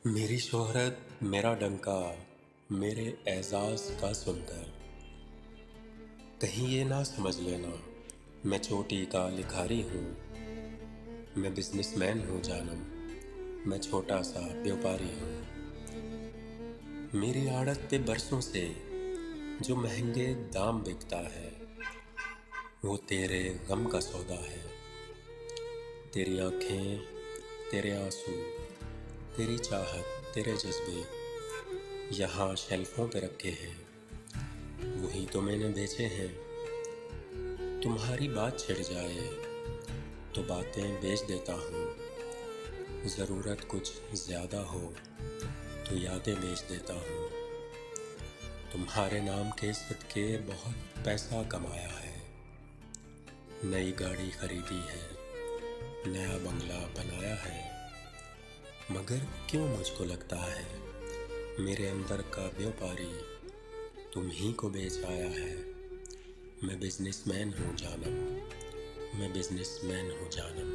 मेरी शोहरत, मेरा डंका, मेरे एजाज़ का सुनकर कहीं ये ना समझ लेना मैं चोटी का लिखारी हूँ। मैं बिजनेसमैन हूँ जानम, मैं छोटा सा व्यापारी हूँ। मेरी आड़त पे बरसों से जो महंगे दाम बिकता है वो तेरे गम का सौदा है। तेरी आँखें, तेरे आंसू, तेरी चाहत, तेरे जज्बे यहाँ शेल्फों पे रखे हैं, वही तो मैंने बेचे हैं। तुम्हारी बात छिड़ जाए तो बातें बेच देता हूँ, ज़रूरत कुछ ज़्यादा हो तो यादें बेच देता हूँ। तुम्हारे नाम के सदके बहुत पैसा कमाया है, नई गाड़ी खरीदी है, नया बंगला बनाया है, मगर क्यों मुझको लगता है मेरे अंदर का व्यापारी तुम ही को बेच आया है। मैं बिजनेसमैन हूँ जानम, मैं बिजनेसमैन हूँ जानम।